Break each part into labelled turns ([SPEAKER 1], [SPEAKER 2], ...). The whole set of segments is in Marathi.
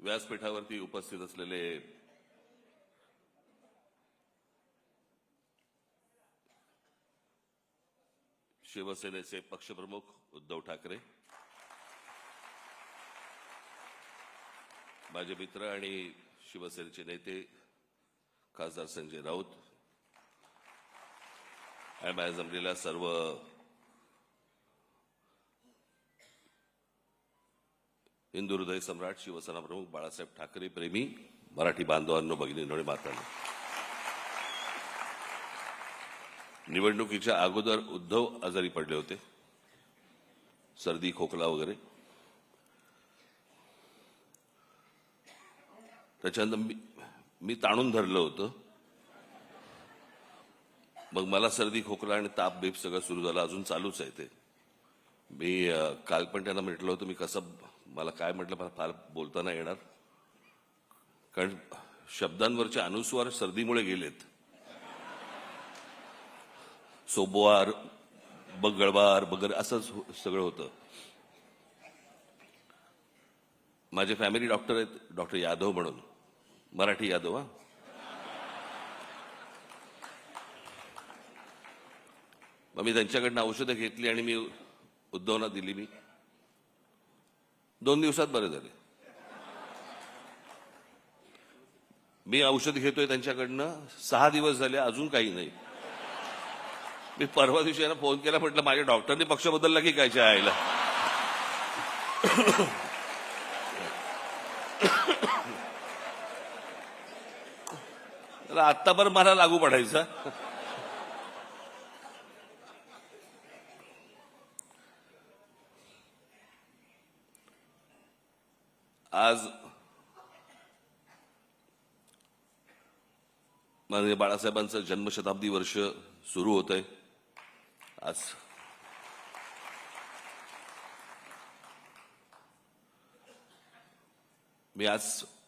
[SPEAKER 1] व्यासपीठावरती उपस्थित असलेले शिवसेनेचे पक्षप्रमुख उद्धव ठाकरे, माझे मित्र आणि शिवसेनेचे नेते खासदार संजय राऊत, आणि माझ्या जमलेल्या सर्व हिंदू हृदय सम्राट शिवसेना प्रमुख बाळासाहेब ठाकरे प्रेमी मराठी बांधवांनो, भगिनींनो आणि मातांनो, निवडणुकीच्या अगोदर उद्धव आजारी पडले होते, सर्दी खोकला वगैरे. त्याच्यानंतर मी ताणून धरलं होतं. मग मला सर्दी खोकला आणि ताप बीप सगळं सुरू झालं, अजून चालूच आहे ते. मी काल पण त्यांना म्हटलं होतं, मी कसं मला काय म्हटलं, मला फार बोलता नाही येणार, कारण शब्दांवरचे अनुस्वार सर्दीमुळे गेलेत. सोबवार, बगळवार वगैरे असं सगळं होतं. माझे फॅमिली डॉक्टर आहेत, डॉक्टर यादव म्हणून, मराठी यादव. मग मी त्यांच्याकडनं औषधं घेतली आणि मी उद्धवना दिली. मी 2 दिवसात बरे झाले. मी औषध घेतोय त्यांच्याकडनं 6 दिवस झाले, अजून काही नाही. मी परवा दिवशी यांना फोन केला, म्हटलं माझ्या डॉक्टरने पक्ष बदलला की काय आईला. आत्ता पण मला लागू पडायचा. आज माननीय बाळासाहेबांचं जन्मशताब्दी वर्ष सुरू होत आहे. आज मी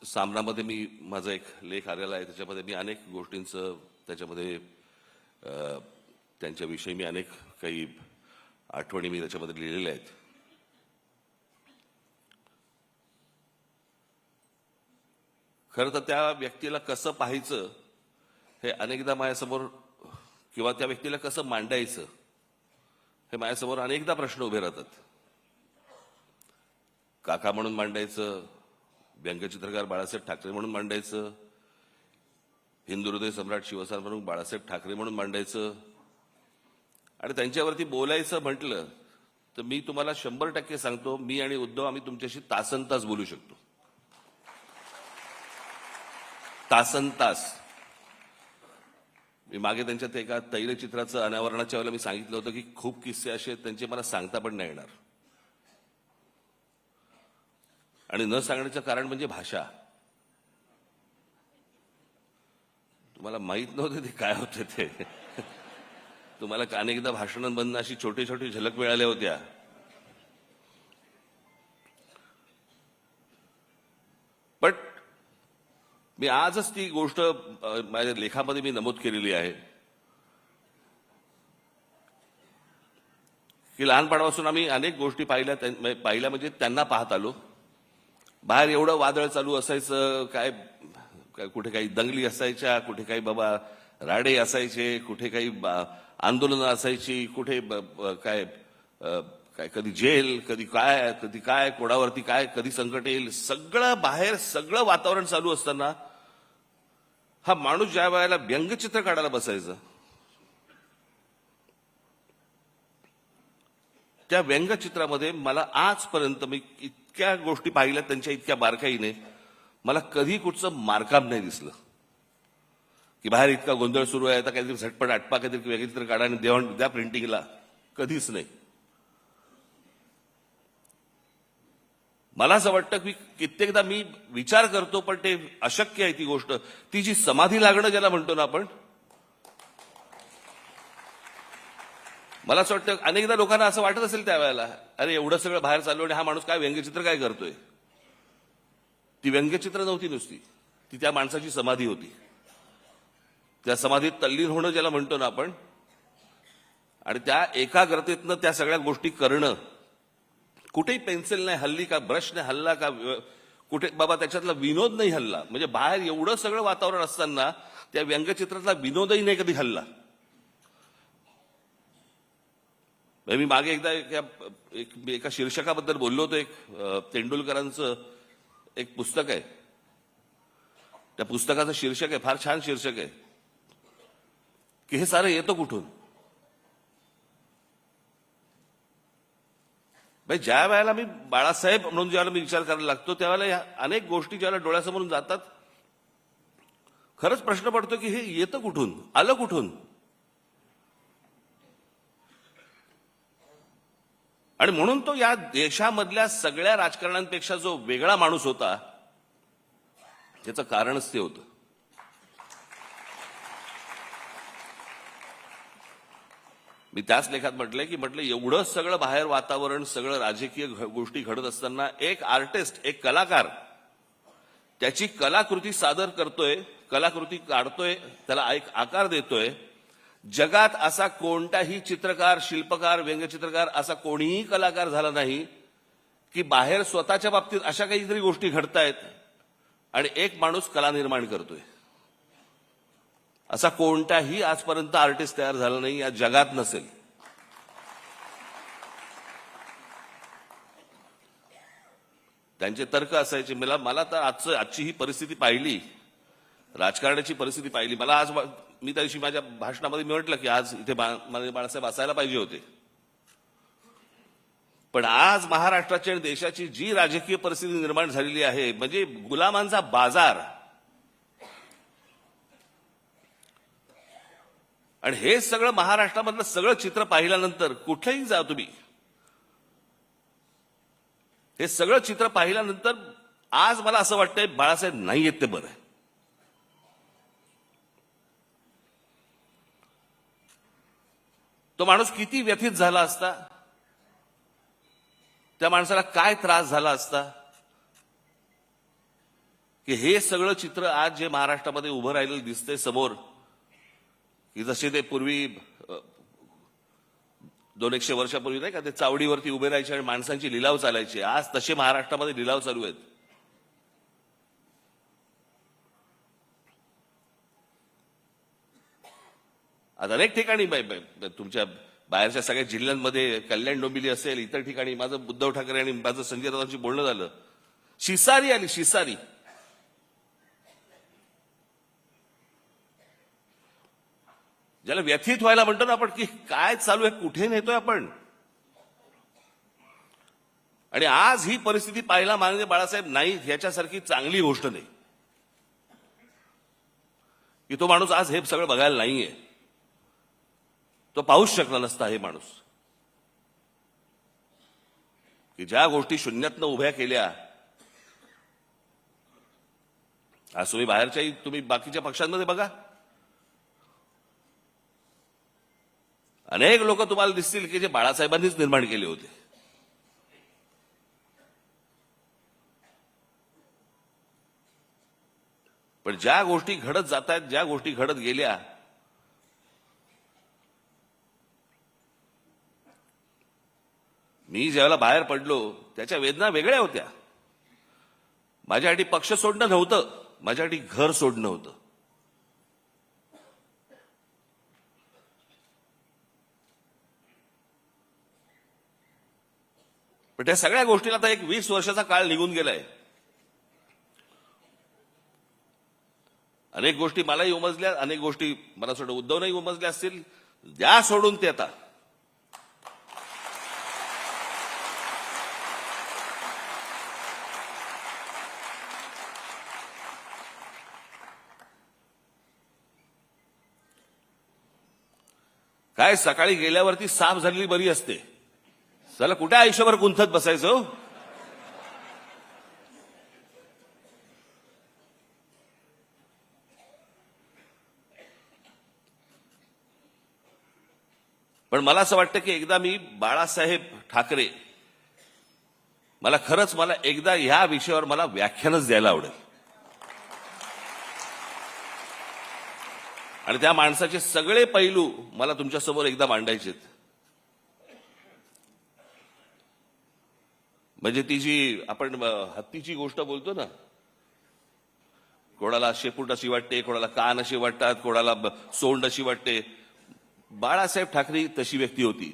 [SPEAKER 1] सामनामध्ये मी माझा एक लेख आलेला आहे, त्याच्यामध्ये मी अनेक गोष्टींचं त्याच्यामध्ये त्यांच्याविषयी मी अनेक काही आठवणी मी त्याच्यामध्ये लिहिलेल्या आहेत. खरं तर त्या व्यक्तीला कसं पाहायचं हे अनेकदा माझ्यासमोर, किंवा त्या व्यक्तीला कसं मांडायचं हे माझ्यासमोर अनेकदा प्रश्न उभे राहतात. काका म्हणून मांडायचं, व्यंगचित्रकार बाळासाहेब ठाकरे म्हणून मांडायचं, हिंदू हृदय सम्राट शिवसेना प्रमुख बाळासाहेब ठाकरे म्हणून मांडायचं, आणि त्यांच्यावरती बोलायचं म्हटलं तर मी तुम्हाला 100% सांगतो, मी आणि उद्धव आम्ही तुमच्याशी तासनतास बोलू शकतो. तासनतास. मी मागे त्यांच्यात एका तैलचित्राचं अनावरणाच्या वेळेला मी सांगितलं होतं की खूप किस्से असे आहेत त्यांचे मला सांगता पण नाही येणार. आणि न सांगण्याचं कारण म्हणजे भाषा. तुम्हाला माहित नव्हते ते काय होते ते. तुम्हाला अनेकदा भाषणांमधून अशी छोटी छोटी झलक मिळाल्या होत्या. पण मी आजच ती गोष्ट माझ्या लेखामध्ये मी नमूद केलेली आहे की लहानपणापासून आम्ही अनेक गोष्टी पाहिल्या म्हणजे त्यांना पाहत आलो. बाहेर एवढं वादळ चालू असायचं, काय कुठे काही दंगली असायच्या, कुठे काही बाबा राडे असायचे, कुठे काही आंदोलनं असायची, कुठे काय काय कधी जेल, कधी काय कोणावरती काय कधी संकट येईल, सगळं बाहेर सगळं वातावरण चालू असताना हा माणूस ज्या वेळेला व्यंगचित्र काढायला बसायचा, त्या व्यंगचित्रामध्ये मला आजपर्यंत मी इतक्या गोष्टी पाहिल्या त्यांच्या इतक्या बारकाईने, मला कधी कुठचं मारकाम नाही दिसलं की बाहेर इतका गोंधळ सुरू आहे आता काहीतरी झटपट आटपा काहीतरी व्यंगचित्र काढा आणि द्या प्रिंटिंगला. कधीच नाही. मला असं वाटतं की कित्येकदा मी विचार करतो, पण ते अशक्य आहे ती गोष्ट. ती जी समाधी लागणं ज्याला म्हणतो ना आपण, मला असं वाटतं अनेकदा लोकांना असं वाटत असेल त्यावेळेला, अरे एवढं सगळं बाहेर चालू आणि हा माणूस काय व्यंगचित्र काय करतोय. ती व्यंगचित्र नव्हती नुसती, ती त्या माणसाची समाधी होती. त्या समाधीत तल्लीन होणं ज्याला म्हणतो ना आपण, आणि त्या एकाग्रतेतनं त्या सगळ्या गोष्टी करणं. कुठेही पेन्सिल नाही हल्ली, का ब्रश नाही हल्ला, का कुठे बाबा त्याच्यातला विनोद नाही हल्ला. म्हणजे बाहेर एवढं सगळं वातावरण असताना त्या व्यंगचित्रातला विनोदही नाही कधी हल्ला. मी मागे एकदा एका शीर्षकाबद्दल बोललो होतो. तेंडुलकरांचं एक पुस्तक आहे. त्या पुस्तकाचं शीर्षक आहे, फार छान शीर्षक आहे, की हे सारं येतं कुठून. ज्या वेळेला मी बाळासाहेब म्हणून ज्यावेळेला मी विचार करायला लागतो त्यावेळेला या अनेक गोष्टी ज्यावेळेला डोळ्यासमोरून जातात, खरंच प्रश्न पडतो की हे येतं कुठून, आलं कुठून. आणि म्हणून तो या देशामधल्या सगळ्या राजकारण्यांपेक्षा जो वेगळा माणूस होता त्याचं कारणच ते होतं. मी त्याच लेखात म्हटलंय की एवढं सगळं बाहेर वातावरण, सगळं राजकीय गोष्टी घडत असताना एक आर्टिस्ट, एक कलाकार त्याची कलाकृती सादर करतोय, कलाकृती काढतोय, त्याला एक आकार देतोय. जगात असा कोणताही चित्रकार, शिल्पकार, व्यंगचित्रकार असा कोणीही कलाकार झाला नाही की बाहेर स्वतःच्या बाबतीत अशा काहीतरी गोष्टी घडतायत आणि एक माणूस कला निर्माण करतोय. असा कोणताही आजपर्यंत आर्टिस्ट तयार झाला नाही, या जगात नसेल. त्यांचे तर्क असायचे. मला तर आजची ही परिस्थिती पाहिली, राजकारणाची परिस्थिती पाहिली. मला आज मी त्या दिवशी माझ्या भाषणामध्ये म्हटलं की आज इथे बाळासाहेब असायला पाहिजे होते. पण आज महाराष्ट्राची आणि देशाची जी राजकीय परिस्थिती निर्माण झालेली आहे, म्हणजे गुलामांचा बाजार, आणि हे सगळं महाराष्ट्रामधलं सगळं चित्र पाहिल्यानंतर कुठेही जा तुम्ही, हे सगळं चित्र पाहिल्यानंतर आज मला असं वाटतंय बाळासाहेब नाही येत ते बरं आहे. तो माणूस किती व्यथित झाला असता, त्या माणसाला काय त्रास झाला असता की हे सगळं चित्र आज जे महाराष्ट्रामध्ये उभं राहिलेलं दिसतंय समोर, की जसे ते पूर्वी 200-100 वर्षापूर्वी नाही का ते चावडीवरती उभे राहायचे आणि माणसांची लिलाव चालायची, आज तसे महाराष्ट्रामध्ये लिलाव चालू आहेत. आज अनेक ठिकाणी तुमच्या बाहेरच्या सगळ्या जिल्ह्यांमध्ये, कल्याण डोंबिवली असेल, इतर ठिकाणी माझं उद्धव ठाकरे आणि माझं संजय राऊतांशी बोलणं झालं. शिसारी आली, शिसारी. ज्याला व्यथित व्हायला म्हणतो ना आपण, की काय चालू आहे, कुठे नेतोय आपण. आणि आज ही परिस्थिती पाहायला माननीय बाळासाहेब नाही ह्याच्यासारखी चांगली गोष्ट नाही की तो माणूस आज हे सगळं बघायला नाहीये. तो पाहूच शकला नसता हे माणूस, की ज्या गोष्टी शून्यातनं उभ्या केल्या. आज तुम्ही बाहेरच्याही, तुम्ही बाकीच्या पक्षांमध्ये बघा, अनेक लोक तुम्हाला दिसतील की जे बाळासाहेबांनीच निर्माण केले होते. पण ज्या गोष्टी घडत जात आहेत, ज्या गोष्टी घडत गेल्या, मी ज्यावेळेला बाहेर पडलो त्याच्या वेदना वेगळ्या होत्या. माझ्यासाठी पक्ष सोडणं नव्हतं, माझ्यासाठी घर सोडणं होतं. पण त्या सगळ्या गोष्टीला आता एक 20 वर्षाचा काळ निघून गेलाय. अनेक गोष्टी मलाही उमजल्या, अनेक गोष्टी मला सोडून उद्धवनंही उमजल्या असतील. द्या सोडून ते आता. काय सकाळी गेल्यावरती साफ झालेली बरी असते. चला कुठे आयुष्यभर गुंतत बसायचं. पण मला असं वाटतं की एकदा मी बाळासाहेब ठाकरे, मला एकदा ह्या विषयावर मला व्याख्यानच द्यायला आवडेल. आणि त्या माणसाचे सगळे पैलू मला तुमच्यासमोर एकदा मांडायचे. म्हणजे ती जी आपण हत्तीची गोष्ट बोलतो ना, कोणाला शेपूट अशी वाटते, कोणाला कान अशी वाटतात, कोणाला सोंड अशी वाटते. बाळासाहेब ठाकरे तशी व्यक्ती होती.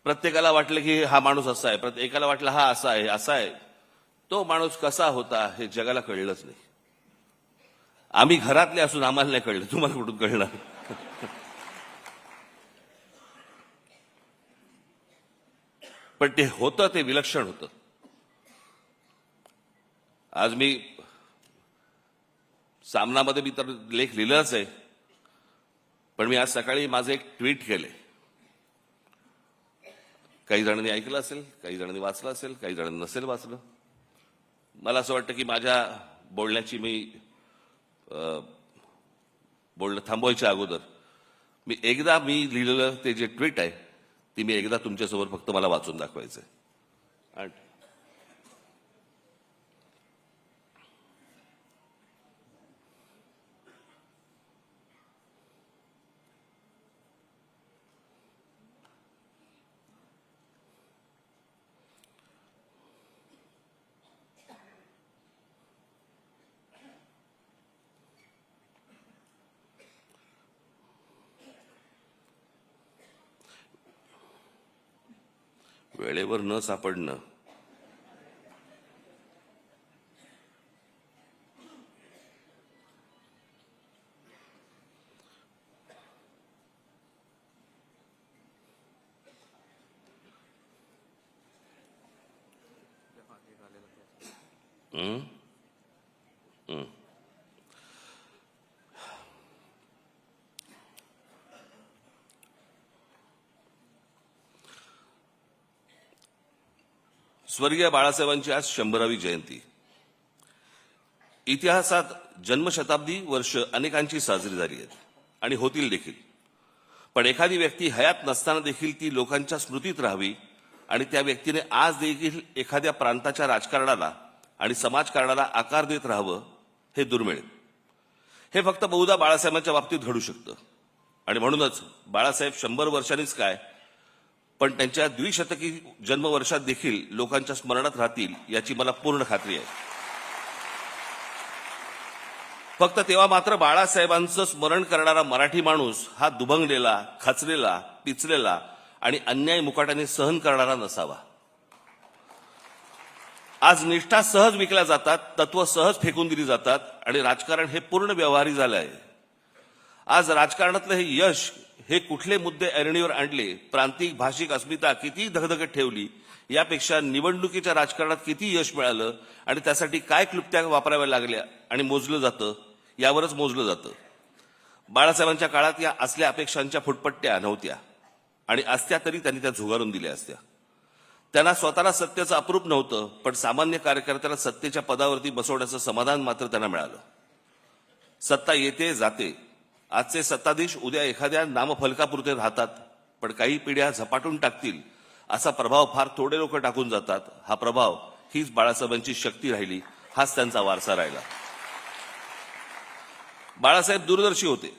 [SPEAKER 1] प्रत्येकाला वाटलं की हा माणूस असा आहे, प्रत्येकाला वाटलं हा असा आहे असा आहे. तो माणूस कसा होता हे जगाला कळलंच नाही. आम्ही घरातले असून आम्हाला नाही कळलं, तुम्हाला कुठून कळणार? पण ते होतं, ते विलक्षण होतं. आज मी सामनामध्ये तर लेख लिहिलाच आहे, पण मी आज सकाळी माझं एक ट्विट केलंय. काही जणांनी ऐकलं असेल, काही जणांनी वाचलं असेल, काही जणांनी नसेल वाचलं. मला असं वाटतं की माझ्या बोलण्याची बोलणं थांबवायच्या अगोदर मी लिहिलेलं ते जे ट्विट आहे ती मी एकदा तुमच्यासमोर फक्त मला वाचून दाखवायचंय. वेळेवर न सापडणं स्वर्गीय बाळासाहेबांची आज 100वी जयंती. इतिहासात जन्मशताब्दी वर्ष अनेकांची साजरी झाली आहेत आणि होतील देखील. पण एखादी व्यक्ती हयात नसताना देखील ती लोकांच्या स्मृतीत राहावी आणि त्या व्यक्तीने आज देखील एखाद्या प्रांताच्या राजकारणाला आणि समाजकारणाला आकार देत राहावं, हे दुर्मिळ. हे फक्त बहुधा बाळासाहेबांच्या बाबतीत घडू शकतं. आणि म्हणूनच बाळासाहेब 100 वर्षांनीच काय, पण त्यांच्या द्विशतकी जन्मवर्षात देखील लोकांच्या स्मरणात राहतील याची मला पूर्ण खात्री आहे. फक्त तेव्हा मात्र बाळासाहेबांचं स्मरण करणारा मराठी माणूस हा दुभंगलेला, खचलेला, पिचलेला आणि अन्याय मुकाट्याने सहन करणारा नसावा. आज निष्ठा सहज विकल्या जातात, तत्व सहज फेकून दिली जातात आणि राजकारण हे पूर्ण व्यवहारी झालं आहे. आज राजकारणातलं हे यश, हे कुठले मुद्दे ऐरणीवर आणले, प्रांतिक भाषिक अस्मिता किती धगधगत ठेवली, यापेक्षा निवडणुकीच्या राजकारणात किती यश मिळालं आणि त्यासाठी काय क्लुप्त्या वापराव्या लागल्या आणि मोजलं जातं, यावरच मोजलं जातं. बाळासाहेबांच्या काळात या असल्या अपेक्षांच्या फुटपट्ट्या नव्हत्या आणि असत्या तरी त्यांनी त्या झुगारून दिल्या असत्या. त्यांना स्वतःला सत्तेचं अप्रूप नव्हतं, पण सामान्य कार्यकर्त्याला सत्तेच्या पदावरती बसवण्याचं समाधान मात्र त्यांना मिळालं. सत्ता येते जाते. आजचे सत्ताधीश उद्या एखाद्या नामफलकापुरते राहतात, पण काही पिढ्या झपाटून टाकतील असा प्रभाव फार थोडे लोक टाकून जातात. हा प्रभाव हीच बाळासाहेबांची शक्ती राहिली, हाच त्यांचा वारसा राहिला. बाळासाहेब दूरदर्शी होते.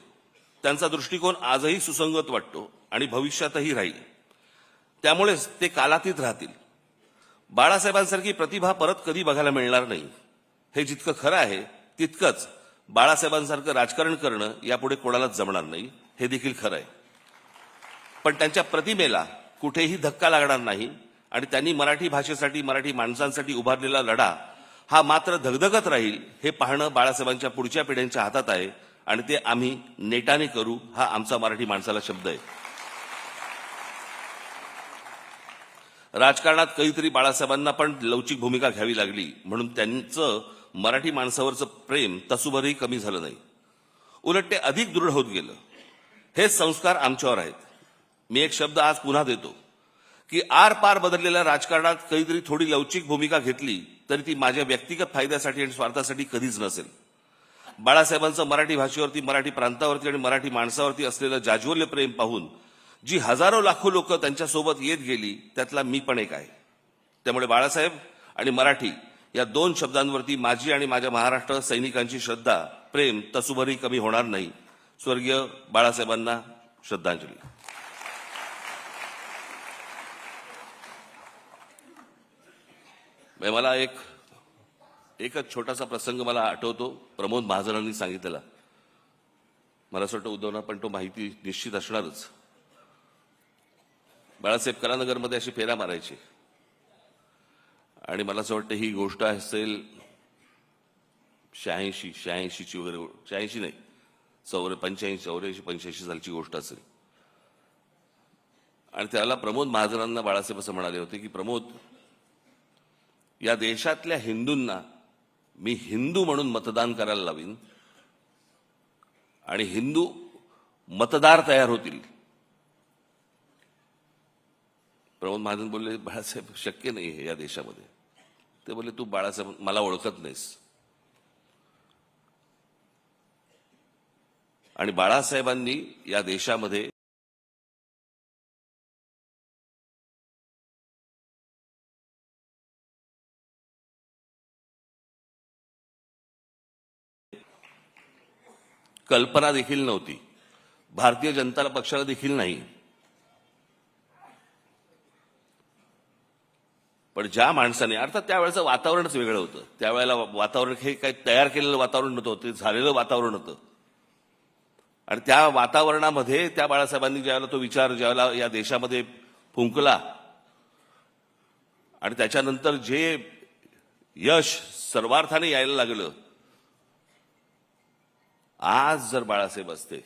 [SPEAKER 1] त्यांचा दृष्टिकोन आजही सुसंगत वाटतो आणि भविष्यातही राहील. त्यामुळेच ते कालातीत राहतील. बाळासाहेबांसारखी प्रतिभा परत कधी बघायला मिळणार नाही, हे जितकं खरं आहे तितकंच बाळासाहेबांसारखं राजकारण करणं यापुढे कोणालाच जमणार नाही, हे देखील खरं आहे. पण त्यांच्या प्रतिमेला कुठेही धक्का लागणार नाही आणि त्यांनी मराठी भाषेसाठी, मराठी माणसांसाठी उभारलेला लढा हा मात्र धगधगत राहील, हे पाहणं बाळासाहेबांच्या पुढच्या पिढ्यांच्या हातात आहे आणि ते आम्ही नेटाने करू, हा आमचा मराठी माणसाला शब्द आहे. राजकारणात कधीतरी बाळासाहेबांना पण लवचिक भूमिका घ्यावी लागली, म्हणून त्यांचं मराठी माणसावरचं प्रेम तसूभरही कमी झालं नाही, उलट ते अधिक दृढ होत गेलं. हेच संस्कार आमच्यावर आहेत. मी एक शब्द आज पुन्हा देतो की आर पार बदललेल्या राजकारणात कधीतरी थोडी लवचिक भूमिका घेतली तरी ती माझ्या व्यक्तिगत फायद्यासाठी आणि स्वार्थासाठी कधीच नसेल. बाळासाहेबांचं मराठी भाषेवरती, मराठी प्रांतावरती आणि मराठी माणसावरती असलेलं जाज्वल्य प्रेम पाहून जी हजारो लाखो लोक त्यांच्यासोबत येत गेली, त्यातला मी पण एक आहे. त्यामुळे बाळासाहेब आणि मराठी या 2 शब्दांवरती माझी आणि माझ्या महाराष्ट्र सैनिकांची श्रद्धा, प्रेम तसूभरही कमी होणार नाही. स्वर्गीय बाळासाहेबांना श्रद्धांजली. मला एकच छोटासा प्रसंग मला आठवतो, प्रमोद महाजनांनी सांगितलेला. मला असं वाटतं उद्धवना पण तो माहिती निश्चित असणारच. बाळासाहेब कलानगरमध्ये अशी फेऱ्या मारायची आणि मला असं वाटतं ही गोष्ट असेल 86ची वगैरे, 86 नाही, 85 सालची गोष्ट असेल. आणि त्याला प्रमोद महाजनांना बाळासाहेब असं म्हणाले होते की प्रमोद, या देशातल्या हिंदूंना मी हिंदू म्हणून मतदान करायला लावीन आणि हिंदू मतदार तयार होतील. प्रमोद महाजन बोलले, बाळासाहेब शक्य नाही हे या देशामध्ये. ते बोलले, तू बाळासाहेब मला ओळखत नाहीस. आणि बाळासाहेबांनी या देशामध्ये कल्पना देखील नव्हती, भारतीय जनता पक्षाला देखील नाही. पण ज्या माणसाने, अर्थात त्यावेळेचं वातावरणच वेगळं होतं. त्यावेळेला वातावरण हे काही तयार केलेलं वातावरण नव्हतं, ते झालेलं वातावरण होतं. आणि त्या वातावरणामध्ये त्या बाळासाहेबांनी ज्यावेळेला तो विचार ज्यावेळेला या देशामध्ये फुंकला आणि त्याच्यानंतर जे यश सर्वार्थाने यायला लागलं, आज जर बाळासाहेब असते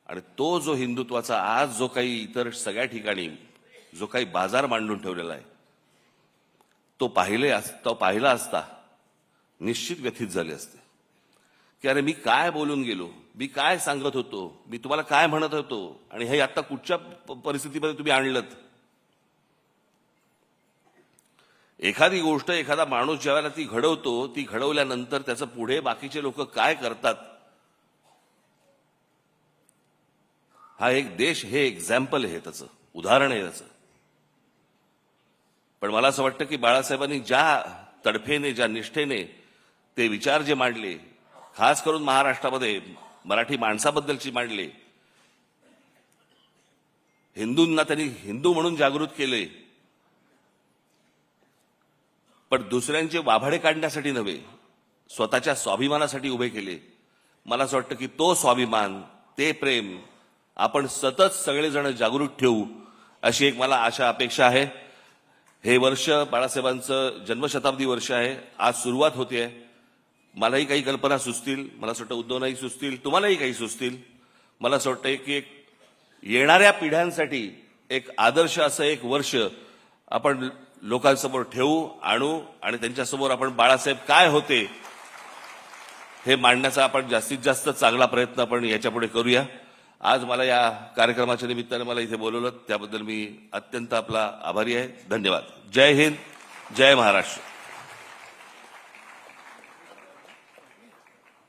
[SPEAKER 1] आणि तो जो हिंदुत्वाचा आज जो काही इतर सगळ्या ठिकाणी जो काही बाजार मांडून ठेवलेला आहे, तो पाहिला असता निश्चित व्यथित झाले असते की अरे मी काय बोलून गेलो, मी काय सांगत होतो, मी तुम्हाला काय म्हणत होतो आणि हे आता कुठच्या परिस्थितीमध्ये तुम्ही आणलं. एखादी गोष्ट, एखादा माणूस ज्यावेळेला ती घडवतो, ती घडवल्यानंतर त्याचं पुढे बाकीचे लोक काय करतात, हा एक देश, हे एक्झाम्पल आहे, त्याचं उदाहरण आहे त्याचं. पण मला असं वाटतं की बाळासाहेबांनी ज्या तडफेने, ज्या निष्ठेने ते विचार जे मांडले, खास करून महाराष्ट्रामध्ये मराठी माणसाबद्दलची मांडले, हिंदूंना त्यांनी हिंदू म्हणून जागृत केले, पण दुसऱ्यांचे वाभाडे काढण्यासाठी नव्हे, स्वतःच्या स्वाभिमानासाठी उभे केले. मला असं वाटतं की तो स्वाभिमान, ते प्रेम आपण सतत सगळेजण जागृत ठेवू, अशी एक मला आशा, अपेक्षा आहे. हे वर्ष बाळासाहेबांचं जन्मशताब्दी वर्ष आहे. आज सुरुवात होते. मलाही काही कल्पना सुचतील, मला असं वाटतं उद्धवनाही सुचतील, तुम्हालाही काही सुचतील. मला असं वाटतं की एक येणाऱ्या पिढ्यांसाठी एक आदर्श असं एक वर्ष आपण लोकांसमोर ठेवू, आणू आणि त्यांच्यासमोर आपण बाळासाहेब काय होते हे मांडण्याचा आपण जास्तीत जास्त चांगला प्रयत्न आपण याच्यापुढे करूया. आज मला या कार्यक्रमाच्या निमित्ताने मला इथे बोलवलं, त्याबद्दल मी अत्यंत आपला आभारी आहे. धन्यवाद. जय हिंद, जय महाराष्ट्र.